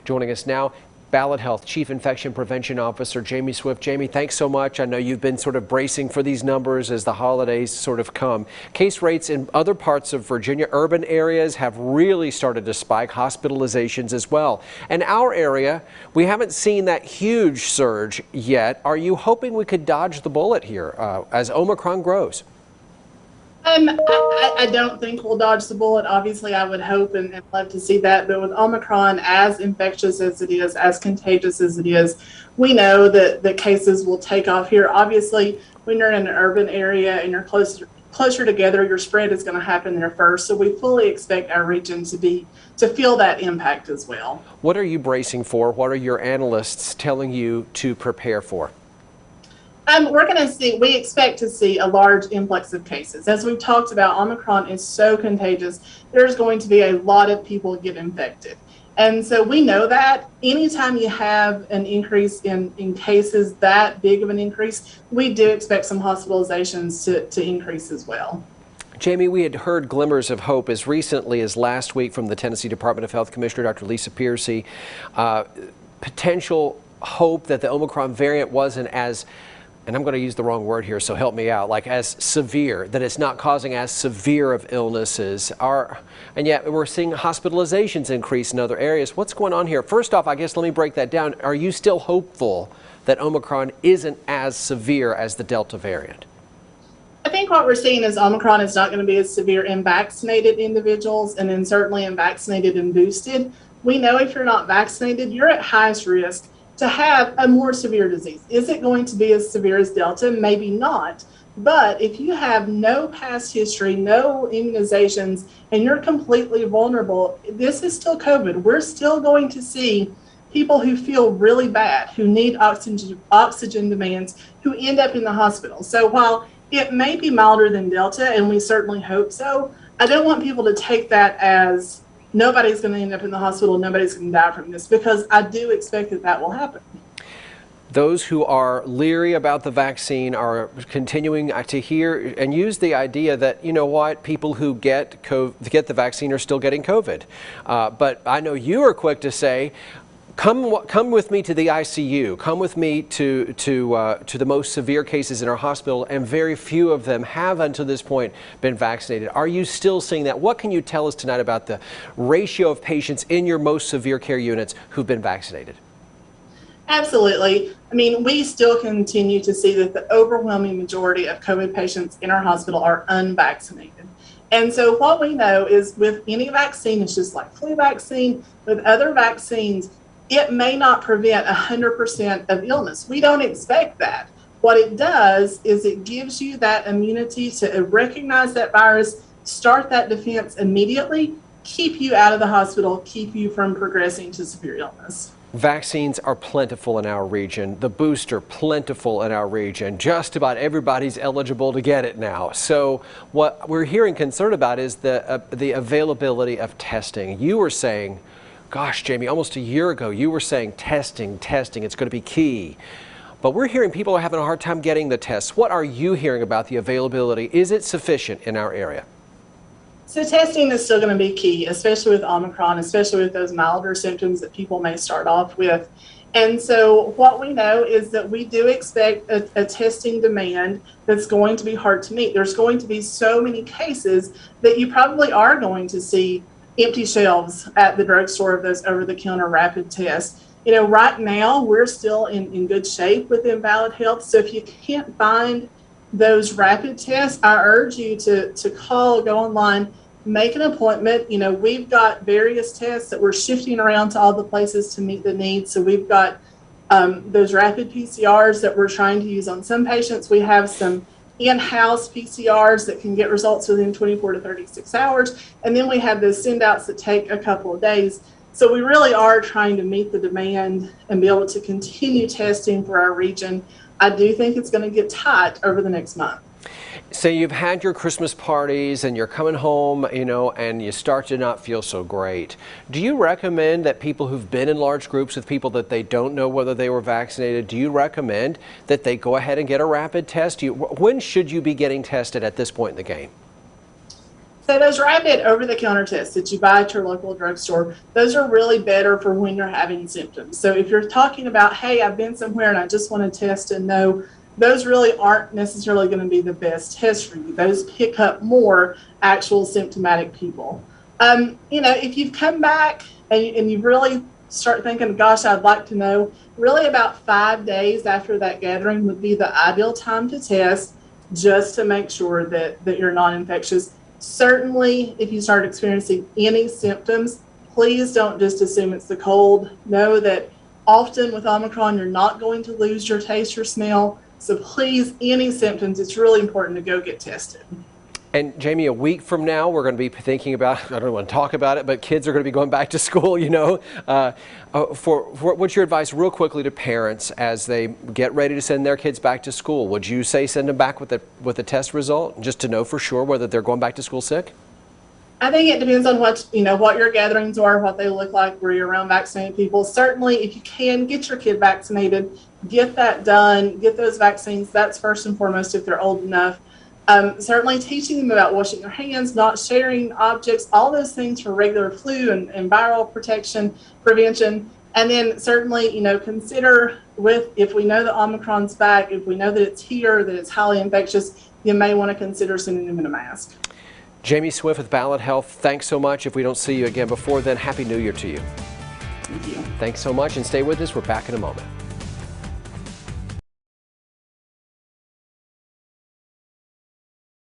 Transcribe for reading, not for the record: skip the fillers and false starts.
Joining us now, Ballad Health Chief Infection Prevention Officer Jamie Swift. Jamie, thanks so much. I know you've been sort of bracing for these numbers as the holidays sort of come. Case rates in other parts of Virginia, urban areas, have really started to spike, hospitalizations as well. And our area, we haven't seen that huge surge yet. Are you hoping we could dodge the bullet here as Omicron grows? I don't think we'll dodge the bullet. Obviously, I would hope and love to see that. But with Omicron, as infectious as it is, as contagious as it is, we know that the cases will take off here. Obviously, when you're in an urban area and you're closer together, your spread is going to happen there first. So we fully expect our region to feel that impact as well. What are you bracing for? What are your analysts telling you to prepare for? We expect to see a large influx of cases. As we've talked about, Omicron is so contagious, there's going to be a lot of people get infected. And so we know that anytime you have an increase in cases, that big of an increase, we do expect some hospitalizations to increase as well. Jamie, we had heard glimmers of hope as recently as last week from the Tennessee Department of Health Commissioner, Dr. Lisa Piercy. Potential hope that the Omicron variant wasn't as, and I'm going to use the wrong word here, so help me out, like as severe, that it's not causing as severe of illnesses. And yet we're seeing hospitalizations increase in other areas. What's going on here? First off, I guess let me break that down. Are you still hopeful that Omicron isn't as severe as the Delta variant? I think what we're seeing is Omicron is not going to be as severe in vaccinated individuals, and then certainly in vaccinated and boosted. We know if you're not vaccinated, you're at highest risk to have a more severe disease. Is it going to be as severe as Delta? Maybe not. But if you have no past history, no immunizations, and you're completely vulnerable, this is still COVID. We're still going to see people who feel really bad, who need oxygen demands, who end up in the hospital. So while it may be milder than Delta, and we certainly hope so, I don't want people to take that as nobody's going to end up in the hospital, nobody's going to die from this, because I do expect that will happen. Those who are leery about the vaccine are continuing to hear and use the idea that, you know what, people who get the vaccine are still getting COVID. But I know you are quick to say, come with me to the ICU. Come with me to the most severe cases in our hospital, and very few of them have until this point been vaccinated. Are you still seeing that? What can you tell us tonight about the ratio of patients in your most severe care units who've been vaccinated? Absolutely. I mean, we still continue to see that the overwhelming majority of COVID patients in our hospital are unvaccinated. And so what we know is with any vaccine, it's just like flu vaccine, with other vaccines, it may not prevent 100% of illness. We don't expect that. What it does is it gives you that immunity to recognize that virus, start that defense immediately, keep you out of the hospital, keep you from progressing to severe illness. Vaccines are plentiful in our region. The booster plentiful in our region. Just about everybody's eligible to get it now. So what we're hearing concern about is the availability of testing. You were saying, gosh, Jamie, almost a year ago, you were saying testing, it's going to be key. But we're hearing people are having a hard time getting the tests. What are you hearing about the availability? Is it sufficient in our area? So testing is still going to be key, especially with Omicron, especially with those milder symptoms that people may start off with. And so what we know is that we do expect a testing demand that's going to be hard to meet. There's going to be so many cases that you probably are going to see empty shelves at the drugstore of those over-the-counter rapid tests. You know, right now we're still in good shape within Ballad Health. So if you can't find those rapid tests, I urge you to call, go online, make an appointment. You know, we've got various tests that we're shifting around to all the places to meet the needs. So we've got those rapid PCRs that we're trying to use on some patients. We have some in-house PCRs that can get results within 24 to 36 hours. And then we have those send-outs that take a couple of days. So we really are trying to meet the demand and be able to continue testing for our region. I do think it's going to get tight over the next month. So you've had your Christmas parties and you're coming home, you know, and you start to not feel so great. Do you recommend that people who've been in large groups with people that they don't know whether they were vaccinated, do you recommend that they go ahead and get a rapid test? When should you be getting tested at this point in the game? So those rapid over-the-counter tests that you buy at your local drugstore, those are really better for when you're having symptoms. So if you're talking about, hey, I've been somewhere and I just want to test and know, those really aren't necessarily going to be the best test for you. Those pick up more actual symptomatic people. If you've come back and you really start thinking, gosh, I'd like to know, really about 5 days after that gathering would be the ideal time to test, just to make sure that you're not infectious. Certainly, if you start experiencing any symptoms, please don't just assume it's the cold. Know that often with Omicron, you're not going to lose your taste or smell. So please, any symptoms, it's really important to go get tested. And Jamie, a week from now, we're going to be thinking about, I don't want to talk about it, but kids are going to be going back to school, what's your advice real quickly to parents as they get ready to send their kids back to school? Would you say send them back with a test result just to know for sure whether they're going back to school sick? I think it depends on what your gatherings are, what they look like, where you're around vaccinated people. Certainly, if you can, get your kid vaccinated, get that done, get those vaccines. That's first and foremost if they're old enough. Certainly teaching them about washing their hands, not sharing objects, all those things for regular flu and viral prevention. And then certainly, consider if we know that Omicron's back, if we know that it's here, that it's highly infectious, you may want to consider sending them in a mask. Jamie Swift with Ballad Health, thanks so much. If we don't see you again before then, Happy New Year to you. Thank you. Thanks so much and stay with us. We're back in a moment.